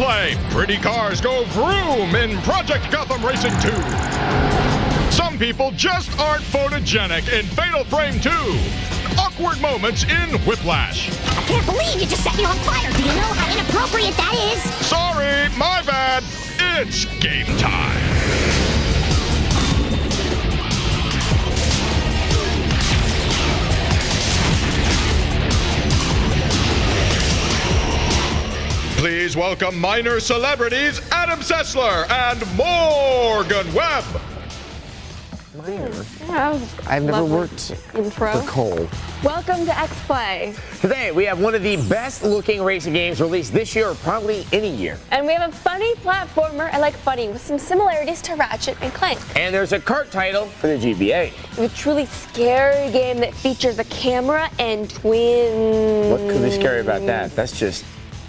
X-Play. Pretty cars go vroom in Project Gotham Racing 2. Some people just aren't photogenic in Fatal Frame 2. Awkward moments in Whiplash. I can't believe you just set me on fire. Do you know how inappropriate that is? Sorry, my bad. It's game time. Please welcome minor celebrities Adam Sessler and Morgan Webb. Minor? Yeah, I've never worked intro. for Cole. Welcome to X-Play. Today, we have one of the best-looking racing games released this year or probably any year. And we have a funny platformer, I like funny, with some similarities to Ratchet and Clank. And there's a Kart title for the GBA. A truly scary game that features a camera and twins. What could be scary about that? That's just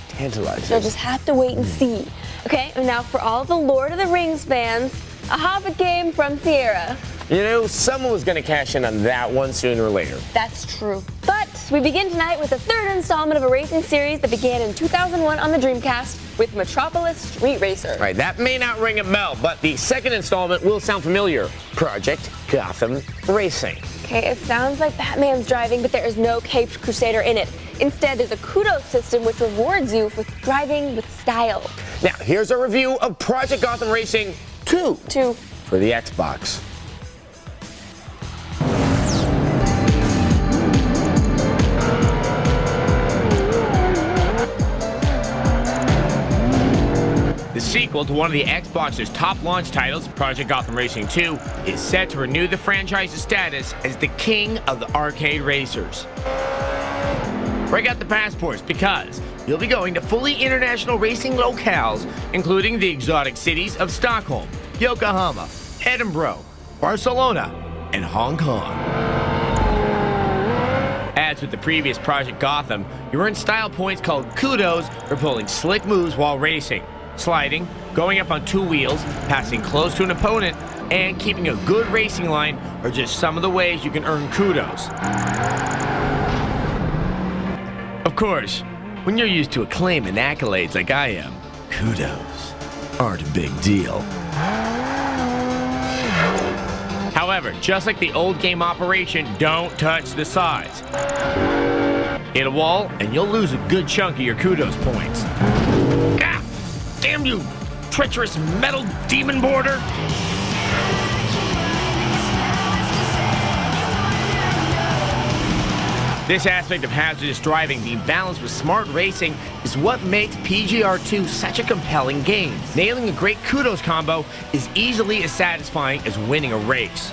tantalizing. You'll just have to wait and see. Okay, and now for all the Lord of the Rings fans, a Hobbit game from Sierra. You know, someone was going to cash in on that one sooner or later. That's true. But we begin tonight with the third installment of a racing series that began in 2001 on the Dreamcast with Metropolis Street Racer. Right, that may not ring a bell, but the second installment will sound familiar. Project Gotham Racing. Okay, it sounds like Batman's driving, but there is no Caped Crusader in it. Instead, there's a Kudos system which rewards you for driving with style. Now, here's a review of Project Gotham Racing 2 for the Xbox. The sequel to one of the Xbox's top launch titles, Project Gotham Racing 2, is set to renew the franchise's status as the king of the arcade racers. Break out the passports because you'll be going to fully international racing locales, including the exotic cities of Stockholm, Yokohama, Edinburgh, Barcelona, and Hong Kong. As with the previous Project Gotham, you earn style points called Kudos for pulling slick moves while racing, sliding, going up on two wheels, passing close to an opponent, and keeping a good racing line are just some of the ways you can earn Kudos. Of course, when you're used to acclaim and accolades like I am, Kudos aren't a big deal. However, just like the old game operation, don't touch the sides. Hit a wall, and you'll lose a good chunk of your Kudos points. Ah! Damn you, treacherous metal demon border! This aspect of hazardous driving being balanced with smart racing is what makes PGR2 such a compelling game. Nailing a great Kudos combo is easily as satisfying as winning a race.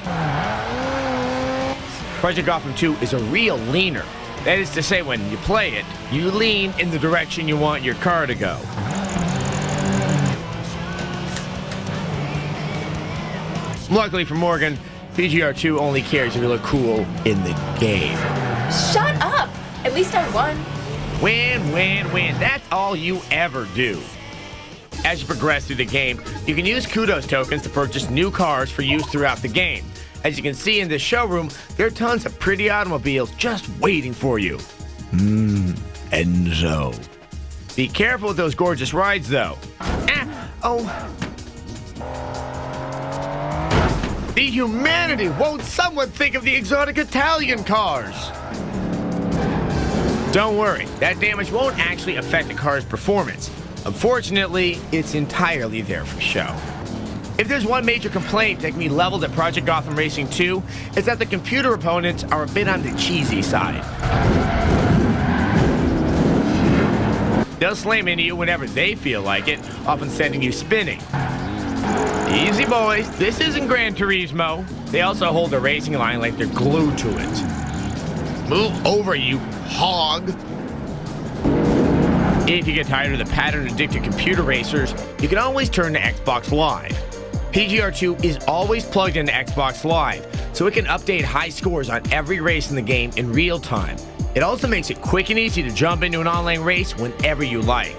Project Gotham 2 is a real leaner. That is to say, when you play it, you lean in the direction you want your car to go. Luckily for Morgan, PGR2 only cares if you look cool in the game. Shut up! At least I won. Win, win, win. That's all you ever do. As you progress through the game, you can use Kudos tokens to purchase new cars for use throughout the game. As you can see in this showroom, there are tons of pretty automobiles just waiting for you. Enzo. Be careful with those gorgeous rides, though. The humanity! Won't someone think of the exotic Italian cars? Don't worry, that damage won't actually affect the car's performance. Unfortunately, it's entirely there for show. If there's one major complaint that can be leveled at Project Gotham Racing 2, it's that the computer opponents are a bit on the cheesy side. They'll slam into you whenever they feel like it, often sending you spinning. Easy boys, this isn't Gran Turismo. They also hold the racing line like they're glued to it. Move over, you hog. If you get tired of the pattern-addicted computer racers, you can always turn to Xbox Live. PGR2 is always plugged into Xbox Live, so it can update high scores on every race in the game in real time. It also makes it quick and easy to jump into an online race whenever you like.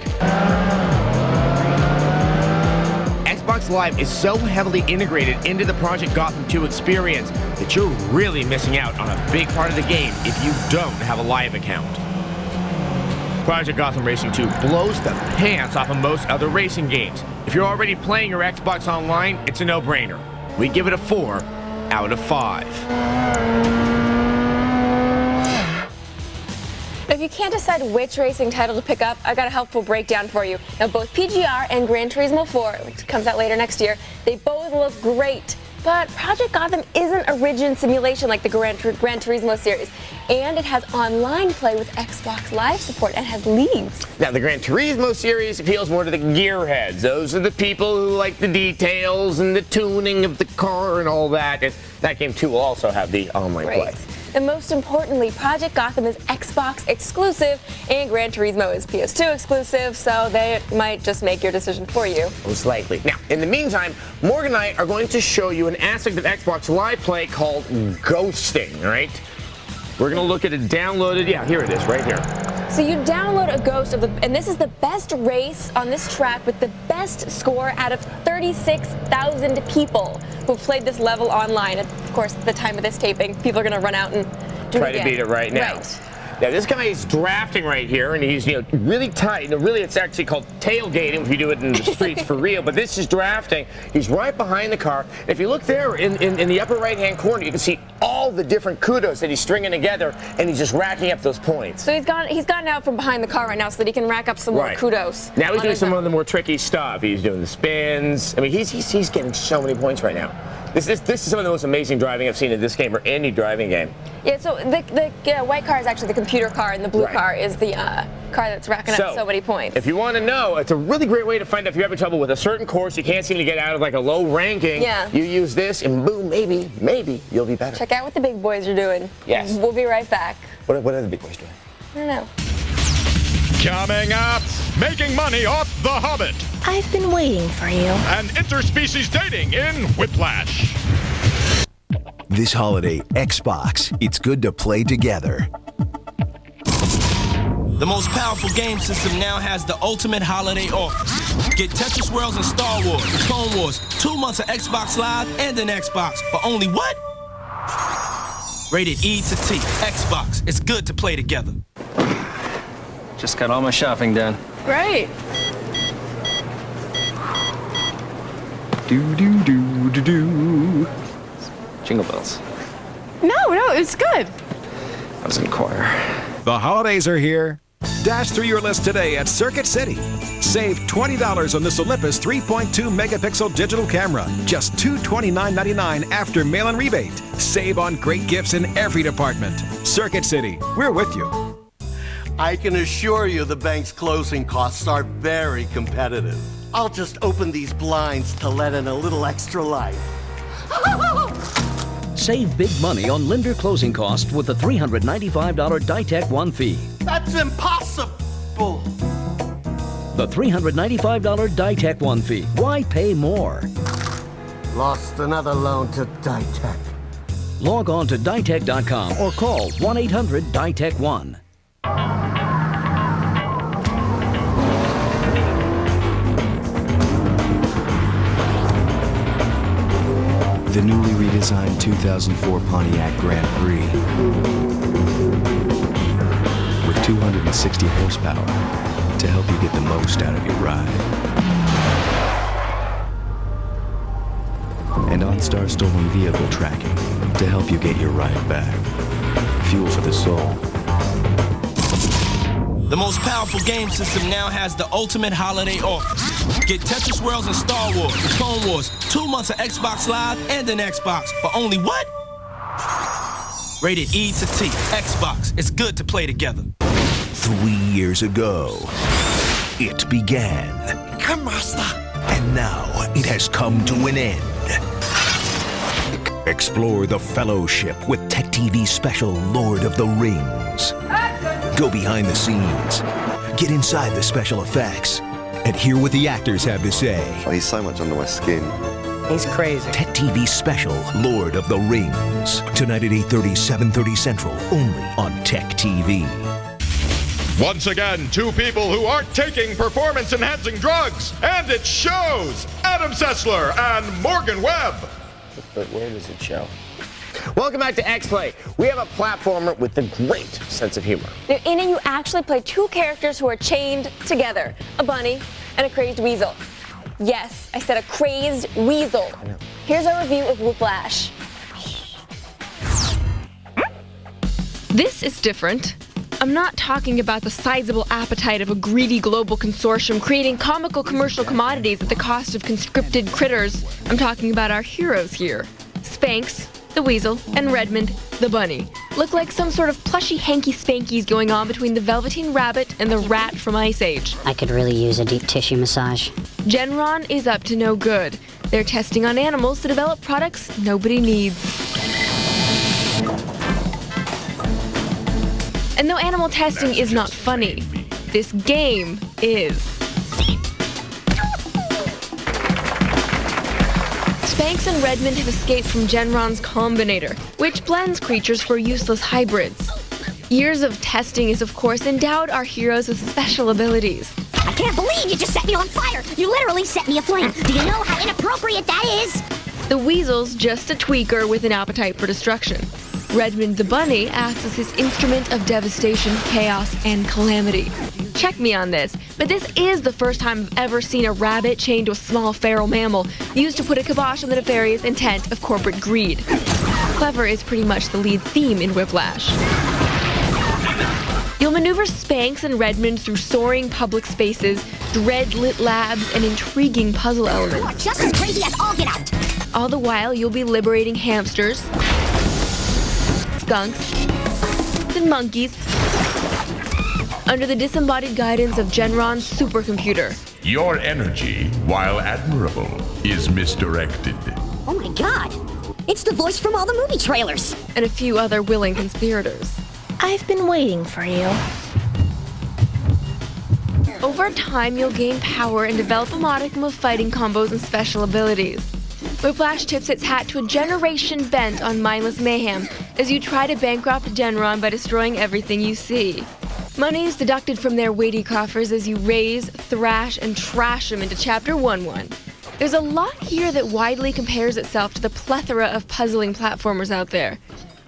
Xbox Live is so heavily integrated into the Project Gotham 2 experience that you're really missing out on a big part of the game if you don't have a Live account. Project Gotham Racing 2 blows the pants off of most other racing games. If you're already playing your Xbox Online, it's a no-brainer. We give it a 4 out of 5. If you can't decide which racing title to pick up, I got a helpful breakdown for you. Now, both PGR and Gran Turismo 4, which comes out later next year, they both look great. But Project Gotham isn't a rigid simulation like the Gran Turismo series. And it has online play with Xbox Live support and has leagues. Now, the Gran Turismo series appeals more to the gearheads. Those are the people who like the details and the tuning of the car and all that. And that game, too, will also have the online play. And most importantly, Project Gotham is Xbox exclusive and Gran Turismo is PS2 exclusive, so they might just make your decision for you. Most likely. Now, in the meantime, Morgan and I are going to show you an aspect of Xbox Live Play called ghosting, all right? We're going to look at it downloaded. Yeah, here it is, right here. So you download a ghost of and this is the best race on this track with the best score out of 36,000 people who've played this level online. Of course, at the time of this taping, people are going to run out and try to beat it right now. Right. Now, this guy is drafting right here, and he's really tight. Really, it's actually called tailgating if you do it in the streets for real. But this is drafting. He's right behind the car. If you look there in the upper right-hand corner, you can see all the different kudos that he's stringing together, and he's just racking up those points. So he's gotten out from behind the car right now so that he can rack up some more kudos. Now he's doing some of the more tricky stuff. He's doing the spins. I mean, he's getting so many points right now. This is some of the most amazing driving I've seen in this game or any driving game. Yeah, so the white car is actually the computer car, and the blue car is the car that's racking up so many points. If you want to know, it's a really great way to find out if you're having trouble with a certain course, you can't seem to get out of like a low ranking. Yeah. You use this, and boom, maybe you'll be better. Check out what the big boys are doing. Yes. We'll be right back. What are the big boys doing? I don't know. Coming up, making money off The Hobbit I've been waiting for you. and interspecies dating in Whiplash. This holiday, Xbox, it's good to play together. The most powerful game system now has the ultimate holiday offer. Get Tetris Worlds and Star Wars and Clone Wars, 2 months of Xbox Live and an Xbox for only what? Rated E to T. Xbox. It's good to play together. Just got all my shopping done. Great. Do. Jingle bells. No, it's good. I was in choir. The holidays are here. Dash through your list today at Circuit City. Save $20 on this Olympus 3.2 megapixel digital camera. Just $229.99 after mail-in rebate. Save on great gifts in every department. Circuit City, we're with you. I can assure you the bank's closing costs are very competitive. I'll just open these blinds to let in a little extra light. Save big money on lender closing costs with the $395 Ditech One fee. That's impossible! The $395 Ditech One fee. Why pay more? Lost another loan to Ditech. Log on to ditech.com or call 1-800-DITECH-1. The newly redesigned 2004 Pontiac Grand Prix with 260 horsepower to help you get the most out of your ride. And OnStar stolen vehicle tracking to help you get your ride back. Fuel for the soul. The most powerful game system now has the ultimate holiday offer. Get Tetris Worlds and Star Wars and Clone Wars, 2 months of Xbox Live and an Xbox for only what? Rated E to T. Xbox. It's good to play together. 3 years ago, it began. Come, Master! And now it has come to an end. Explore the Fellowship with Tech TV special Lord of the Rings. Go behind the scenes, get inside the special effects, and hear what the actors have to say. Oh, he's so much under my skin. He's crazy. Tech TV special Lord of the Rings. Tonight at 8:30, 7:30 Central, only on Tech TV. Once again, two people who aren't taking performance-enhancing drugs, and it shows! Adam Sessler and Morgan Webb. But where does it show? Welcome back to X-Play. We have a platformer with a great sense of humor. Now, in it, you actually play two characters who are chained together, a bunny and a crazed weasel. Yes, I said a crazed weasel. Here's our review of Whiplash. This is different. I'm not talking about the sizable appetite of a greedy global consortium creating comical commercial commodities at the cost of conscripted critters. I'm talking about our heroes here. Spanx, the weasel, and Redmond, the bunny, look like some sort of plushy hanky-spankies going on between the Velveteen Rabbit and the rat from Ice Age. I could really use a deep tissue massage. Genron is up to no good. They're testing on animals to develop products nobody needs. And though animal testing is not funny, this game is. Spanx and Redmond have escaped from Genron's Combinator, which blends creatures for useless hybrids. Years of testing has, of course, endowed our heroes with special abilities. I can't believe you just set me on fire! You literally set me aflame! Do you know how inappropriate that is? The weasel's just a tweaker with an appetite for destruction. Redmond the bunny acts as his instrument of devastation, chaos, and calamity. Check me on this, but this is the first time I've ever seen a rabbit chained to a small feral mammal, used to put a kibosh on the nefarious intent of corporate greed. Clever is pretty much the lead theme in Whiplash. You'll maneuver Spanx and Redmond through soaring public spaces, dread-lit labs, and intriguing puzzle elements. Just as crazy as all get out! All the while, you'll be liberating hamsters, skunks, and monkeys under the disembodied guidance of Genron's supercomputer. Your energy, while admirable, is misdirected. Oh my god! It's the voice from all the movie trailers! And a few other willing conspirators. I've been waiting for you. Over time, you'll gain power and develop a modicum of fighting combos and special abilities. Whiplash tips its hat to a generation bent on mindless mayhem as you try to bankrupt Genron by destroying everything you see. Money is deducted from their weighty coffers as you raise, thrash, and trash them into Chapter 1-1. There's a lot here that widely compares itself to the plethora of puzzling platformers out there,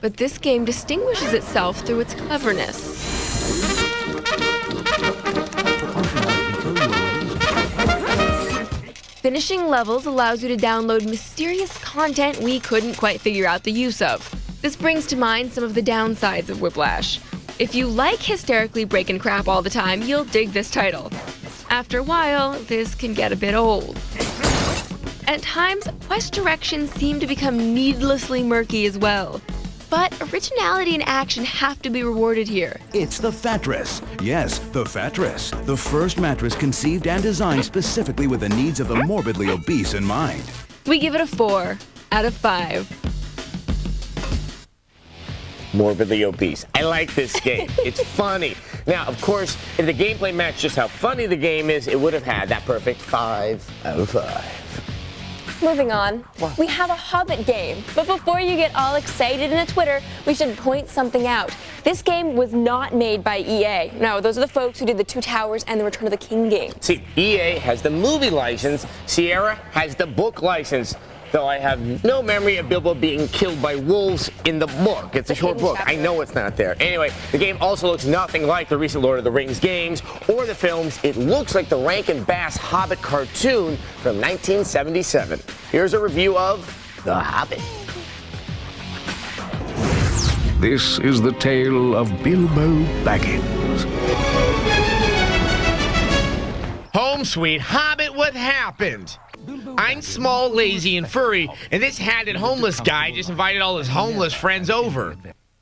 but this game distinguishes itself through its cleverness. Finishing levels allows you to download mysterious content we couldn't quite figure out the use of. This brings to mind some of the downsides of Whiplash. If you like hysterically breaking crap all the time, you'll dig this title. After a while, this can get a bit old. At times, quest directions seem to become needlessly murky as well. But originality and action have to be rewarded here. It's the Fattress. Yes, the Fattress. The first mattress conceived and designed specifically with the needs of the morbidly obese in mind. We give it a 4 out of 5. Morbidly obese. I like this game. It's funny. Now, of course, if the gameplay matched just how funny the game is, it would have had that perfect 5 out of 5. Moving on, we have a Hobbit game. But before you get all excited in Twitter, we should point something out. This game was not made by EA. No, those are the folks who did the Two Towers and the Return of the King game. See, EA has the movie license, Sierra has the book license. Though I have no memory of Bilbo being killed by wolves in the book. It's a short book. I know it's not there. Anyway, the game also looks nothing like the recent Lord of the Rings games or the films. It looks like the Rankin Bass Hobbit cartoon from 1977. Here's a review of The Hobbit. This is the tale of Bilbo Baggins. Home sweet Hobbit, what happened? I'm small, lazy, and furry, and this hatted homeless guy just invited all his homeless friends over.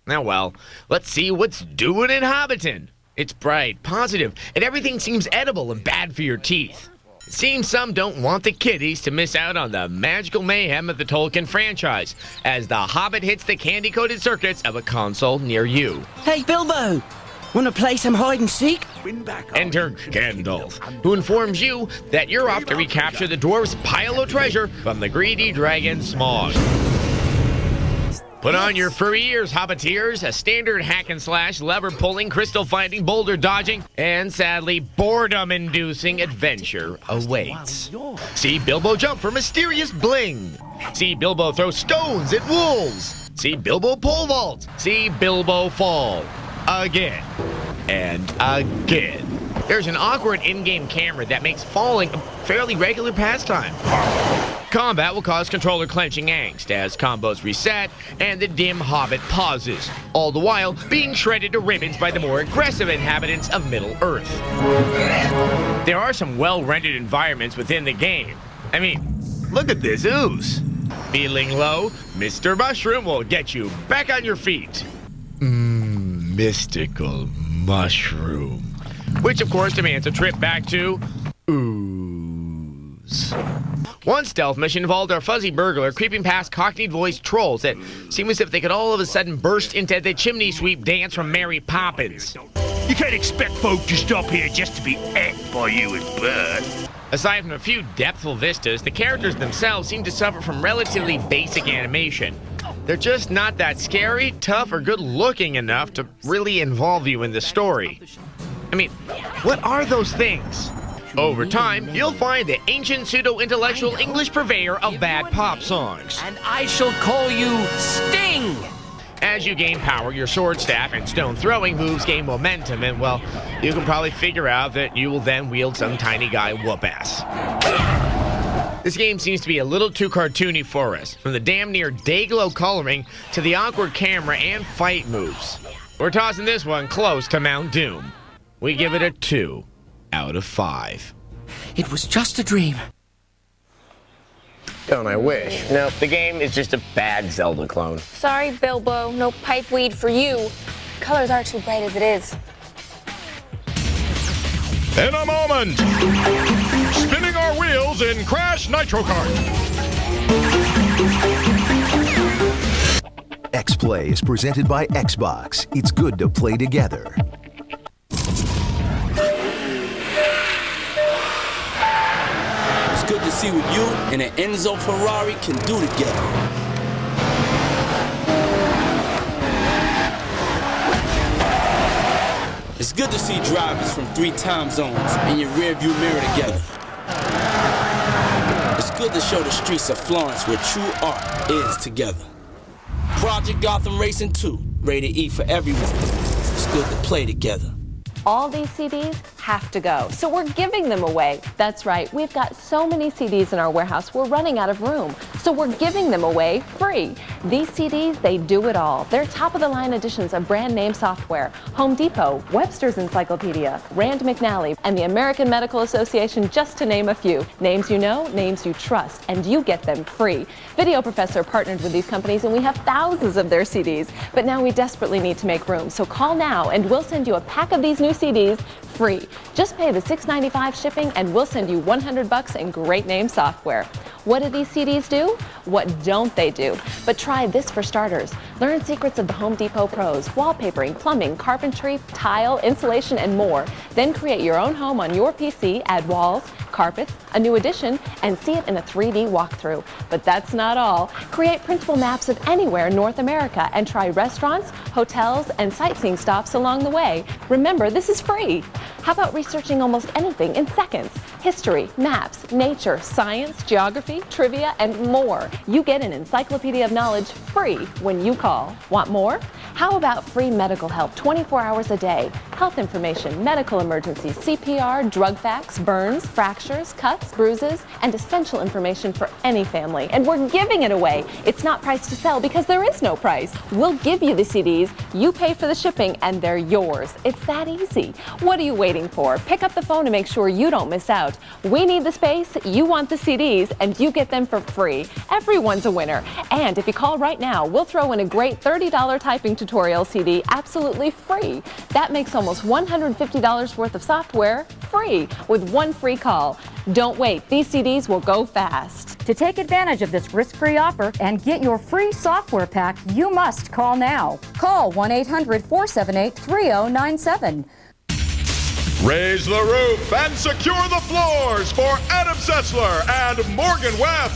Now, well, let's see what's doing in Hobbiton. It's bright, positive, and everything seems edible and bad for your teeth. It seems some don't want the kiddies to miss out on the magical mayhem of the Tolkien franchise, as The Hobbit hits the candy-coated circuits of a console near you. Hey, Bilbo! Wanna play some hide and seek? Enter Gandalf, who informs you that you're off to recapture the dwarves' pile of treasure from the greedy dragon Smaug. Put on your furry ears, Hobbiteers. A standard hack-and-slash, lever-pulling, crystal-finding, boulder-dodging, and sadly, boredom-inducing adventure awaits. See Bilbo jump for mysterious bling. See Bilbo throw stones at wolves. See Bilbo pole vault. See Bilbo fall. Again. And again. There's an awkward in-game camera that makes falling a fairly regular pastime. Combat will cause controller clenching angst as combos reset and the dim Hobbit pauses, all the while being shredded to ribbons by the more aggressive inhabitants of Middle-earth. There are some well-rendered environments within the game. I mean, look at this ooze. Feeling low? Mr. Mushroom will get you back on your feet. Mystical mushroom. Which, of course, demands a trip back to ooze. One stealth mission involved our fuzzy burglar creeping past cockney-voiced trolls that seem as if they could all of a sudden burst into the chimney sweep dance from Mary Poppins. You can't expect folk to stop here just to be ate by you and Bert. Aside from a few depthful vistas, the characters themselves seem to suffer from relatively basic animation. They're just not that scary, tough, or good-looking enough to really involve you in the story. I mean, what are those things? Over time, you'll find the ancient pseudo-intellectual English purveyor of bad pop songs. And I shall call you Sting! As you gain power, your sword staff and stone throwing moves gain momentum, and well, you can probably figure out that you will then wield some tiny guy whoop-ass. This game seems to be a little too cartoony for us, from the damn near day-glow coloring to the awkward camera and fight moves. We're tossing this one close to Mount Doom. We give it a 2 out of 5. It was just a dream. Don't I wish? Nope, the game is just a bad Zelda clone. Sorry, Bilbo, no pipe weed for you. Colors are too bright as it is. In a moment, spinning our wheels in Crash Nitro Kart. X-Play is presented by Xbox. It's good to play together. It's good to see what you and an Enzo Ferrari can do together. It's good to see drivers from 3 time zones in your rearview mirror together. It's good to show the streets of Florence where true art is together. Project Gotham Racing 2, rated E for everyone. It's good to play together. All these CDs have to go, so we're giving them away. That's right, we've got so many CDs in our warehouse, we're running out of room. So we're giving them away free. These CDs, they do it all. They're top-of-the-line editions of brand-name software, Home Depot, Webster's Encyclopedia, Rand McNally, and the American Medical Association, just to name a few. Names you know, names you trust, and you get them free. Video Professor partnered with these companies, and we have thousands of their CDs. But now we desperately need to make room, so call now, and we'll send you a pack of these new CDs free. Just pay the $6.95 shipping and we'll send you $100 in great name software. What do these CDs do? What don't they do? But try this for starters. Learn secrets of the Home Depot pros, wallpapering, plumbing, carpentry, tile, insulation, and more. Then create your own home on your PC, add walls, carpets, a new addition, and see it in a 3D walkthrough. But that's not all. Create printable maps of anywhere in North America and try restaurants, hotels, and sightseeing stops along the way. Remember, this is free. How about researching almost anything in seconds? History, maps, nature, science, geography, trivia, and more. You get an encyclopedia of knowledge free when you call. Want more? How about free medical help 24 hours a day? Health information, medical emergencies, CPR, drug facts, burns, fractures, cuts, bruises, and essential information for any family. And we're giving it away. It's not priced to sell because there is no price. We'll give you the CDs, you pay for the shipping, and they're yours. It's that easy. What are you waiting for? Pick up the phone to make sure you don't miss out. We need the space, you want the CDs, and you get them for free. Everyone's a winner. And if you call right now, we'll throw in a great $30 typing tutorial CD absolutely free. That makes almost $150 worth of software free with one free call. Don't wait, these CDs will go fast. To take advantage of this risk-free offer and get your free software pack, you must call now. Call 1-800-478-3097. Raise the roof and secure the floors for Adam Setzler and Morgan Webb.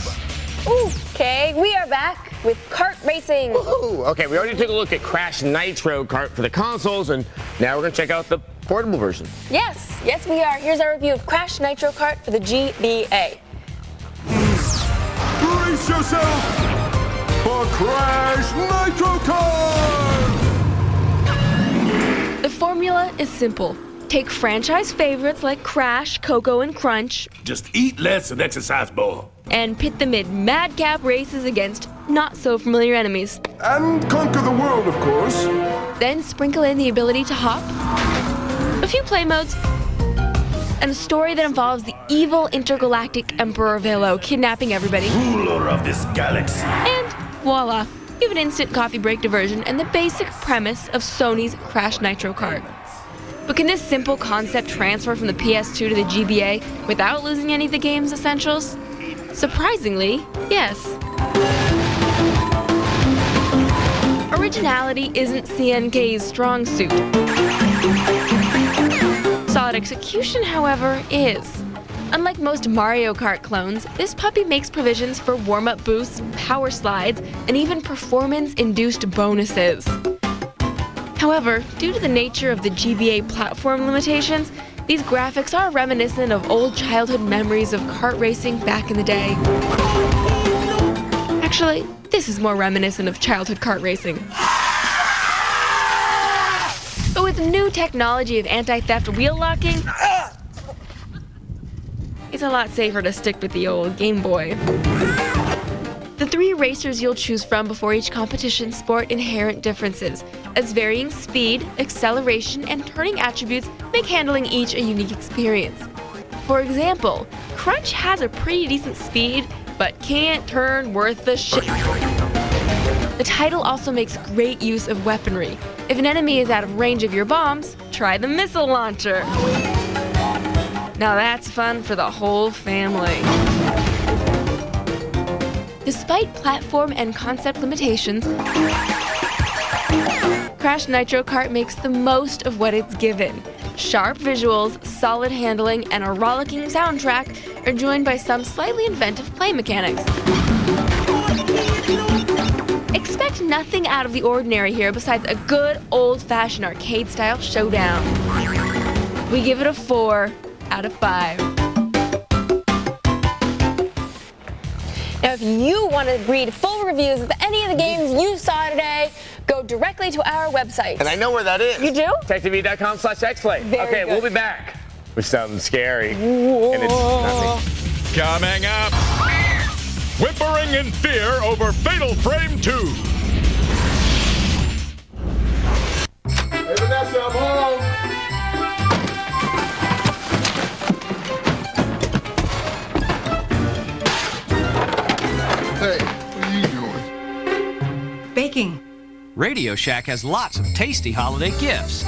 Okay, we are back with kart racing. Woohoo! Okay, we already took a look at Crash Nitro Kart for the consoles, and now we're going to check out the portable version. Yes, we are. Here's our review of Crash Nitro Kart for the GBA. Brace yourself for Crash Nitro formula is simple. Take franchise favorites like Crash, Coco, and Crunch. Just eat less and exercise more. And pit them in madcap races against not-so-familiar enemies. And conquer the world, of course. Then sprinkle in the ability to hop, a few play modes, and a story that involves the evil intergalactic Emperor Velo kidnapping everybody. Ruler of this galaxy. And voila, you have an instant coffee break diversion and the basic premise of Sony's Crash Nitro Kart. But can this simple concept transfer from the PS2 to the GBA without losing any of the game's essentials? Surprisingly, yes. Originality isn't CNK's strong suit. Solid execution, however, is. Unlike most Mario Kart clones, this puppy makes provisions for warm-up boosts, power slides, and even performance-induced bonuses. However, due to the nature of the GBA platform limitations, these graphics are reminiscent of old childhood memories of kart racing back in the day. Actually, this is more reminiscent of childhood kart racing. But with new technology of anti-theft wheel locking, it's a lot safer to stick with the old Game Boy. The 3 racers you'll choose from before each competition sport inherent differences, as varying speed, acceleration, and turning attributes make handling each a unique experience. For example, Crunch has a pretty decent speed, but can't turn worth the shit. The title also makes great use of weaponry. If an enemy is out of range of your bombs, try the missile launcher. Now that's fun for the whole family. Despite platform and concept limitations, Crash Nitro Kart makes the most of what it's given. Sharp visuals, solid handling, and a rollicking soundtrack are joined by some slightly inventive play mechanics. Expect nothing out of the ordinary here besides a good old-fashioned arcade-style showdown. We give it a 4 out of 5. Now, if you want to read full reviews of any of the games you saw today, go directly to our website. And I know where that is. You do? TechTV.com/XPlay. Very okay, good. we'll be back with something scary. And it's nothing. Coming up, whimpering in fear over Fatal Frame 2. Hey, Vanessa, I'm home. Hey, what are you doing? Baking. Radio Shack has lots of tasty holiday gifts,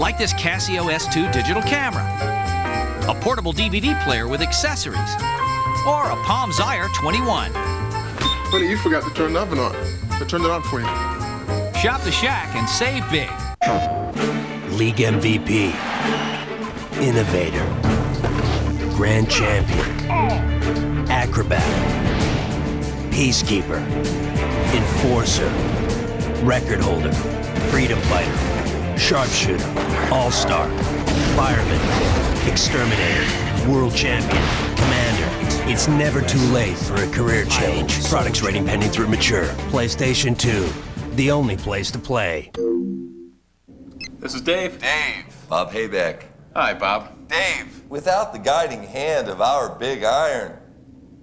like this Casio S2 digital camera, a portable DVD player with accessories, or a Palm Zire 21. Buddy, you forgot to turn the oven on. I turned it on for you. Shop the Shack and save big. League MVP, Innovator, Grand Champion, Acrobat, Peacekeeper, Enforcer, Record Holder, Freedom Fighter, Sharpshooter, All-Star, Fireman, Exterminator, World Champion, Commander. It's never too late for a career change. Products rating pending through mature. PlayStation 2, the only place to play. This is Dave. Dave. Bob Haybeck. Hi, Bob. Dave, without the guiding hand of our big iron,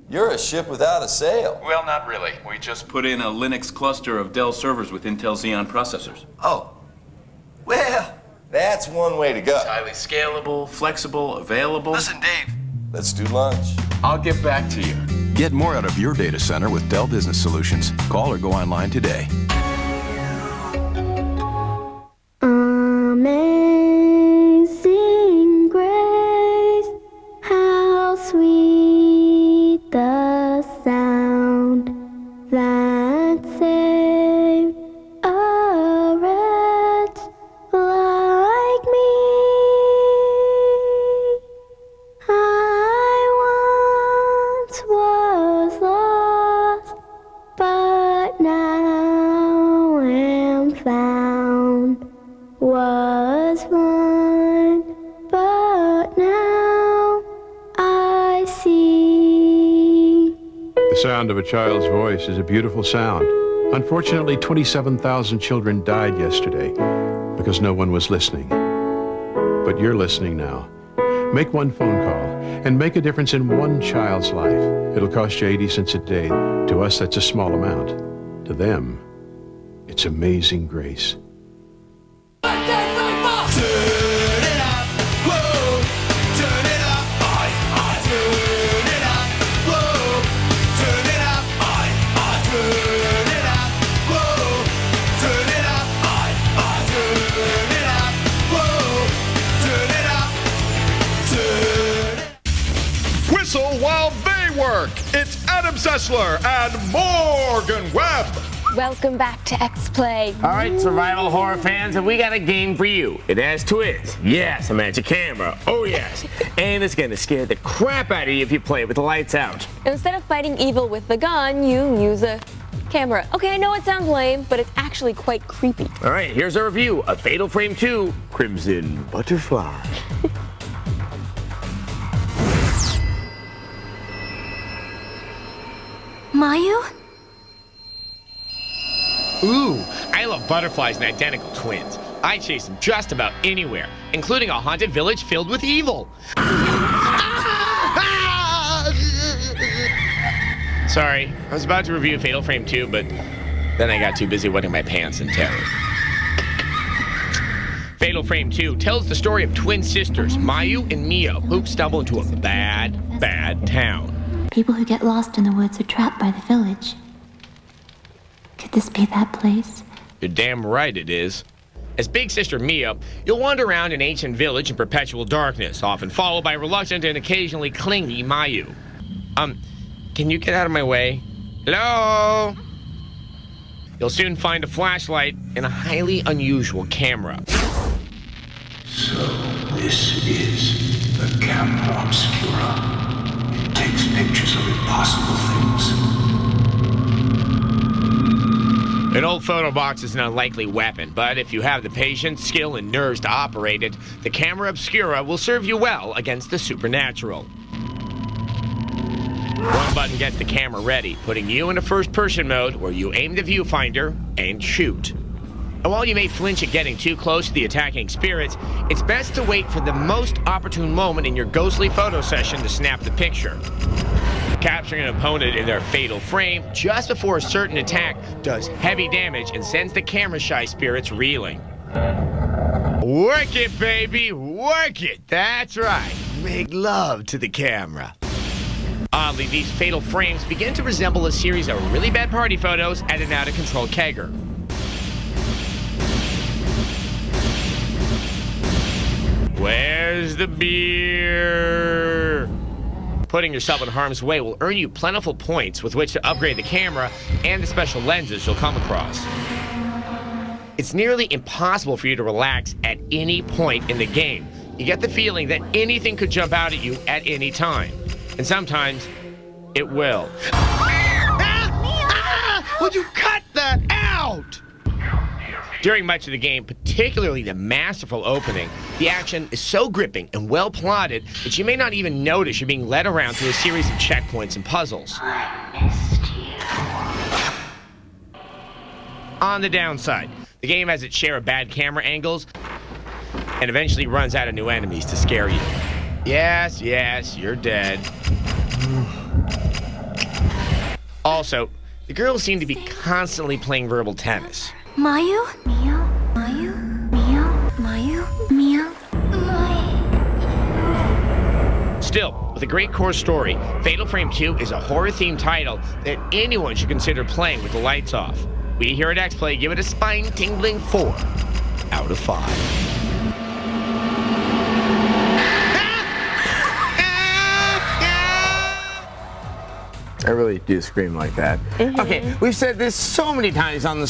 you're a ship without a sail. Well, not really. We just put in a Linux cluster of Dell servers with Intel Xeon processors. Oh. Well, that's one way to go. It's highly scalable, flexible, available. Listen, Dave. Let's do lunch. I'll get back to you. Get more out of your data center with Dell Business Solutions. Call or go online today. Amazing grace, how sweet the sound that saved a wretch like me. I once was lost, but now am found. Was blind, but now I see. The sound of a child's voice is a beautiful sound. Unfortunately, 27,000 children died yesterday because no one was listening. but you're listening now. Make one phone call and make a difference in one child's life. It'll cost you 80 cents a day. To us, that's a small amount. To them, it's amazing grace. Whistle while they work. It's Adam Sessler and Morgan Webb. Welcome back to X-Play. All right, survival horror fans, and we got a game for you. It has twists. Yes, a magic camera. Oh, yes. And it's going to scare the crap out of you if you play it with the lights out. Instead of fighting evil with the gun, you use a camera. Okay, I know it sounds lame, but it's actually quite creepy. All right, here's a review of Fatal Frame 2, Crimson Butterfly. Mayu? Ooh, I love butterflies and identical twins. I chase them just about anywhere, including a haunted village filled with evil. Sorry, I was about to review Fatal Frame 2, but then I got too busy wetting my pants in terror. Fatal Frame 2 tells the story of twin sisters, Mayu and Mio, who stumble into a bad, bad town. People who get lost in the woods are trapped by the village. Could this be that place? You're damn right it is. As big sister Mio, you'll wander around an ancient village in perpetual darkness, often followed by reluctant and occasionally clingy Mayu. Can you get out of my way? Hello? You'll soon find a flashlight and a highly unusual camera. So this is the camera obscura. It takes pictures of impossible things. An old photo box is an unlikely weapon, but if you have the patience, skill, and nerves to operate it, the camera obscura will serve you well against the supernatural. One button gets the camera ready, putting you into first-person mode where you aim the viewfinder and shoot. And while you may flinch at getting too close to the attacking spirits, it's best to wait for the most opportune moment in your ghostly photo session to snap the picture. Capturing an opponent in their fatal frame just before a certain attack does heavy damage and sends the camera-shy spirits reeling. Work it, baby! Work it! That's right. Make love to the camera. Oddly, these fatal frames begin to resemble a series of really bad party photos at an out-of-control kegger. Where's the beer? Putting yourself in harm's way will earn you plentiful points with which to upgrade the camera and the special lenses you'll come across. It's nearly impossible for you to relax at any point in the game. You get the feeling that anything could jump out at you at any time. And sometimes, it will. Would you cut that out? During much of the game, particularly the masterful opening, the action is so gripping and well plotted that you may not even notice you're being led around through a series of checkpoints and puzzles. On the downside, the game has its share of bad camera angles and eventually runs out of new enemies to scare you. Yes, you're dead. Also, the girls seem to be constantly playing verbal tennis. Mayu? Mio? Mayu? Mio? Mayu? Mio? Mayu. Still, with a great core story, Fatal Frame 2 is a horror-themed title that anyone should consider playing with the lights off. We here at X-Play give it a spine-tingling 4 out of 5. I really do scream like that. Mm-hmm. Okay, we've said this so many times on the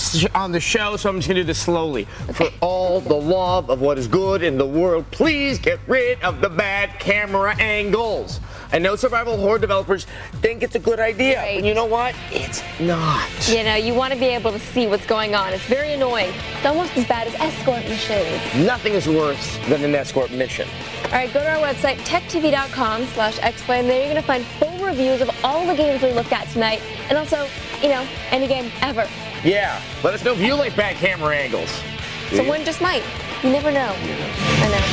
show, so I'm just gonna do this slowly. Okay. For all the love of what is good in the world, please get rid of the bad camera angles. I know survival horror developers think it's a good idea, right. But you know what? It's not. You know, you want to be able to see what's going on. It's very annoying. It's almost as bad as escort missions. Nothing is worse than an escort mission. All right, go to our website, techtv.com/X-Play, and there you're going to find full reviews of all the games we looked at tonight, and also, you know, any game ever. Yeah, let us know if you like bad camera angles. Someone just might. You never know. I know.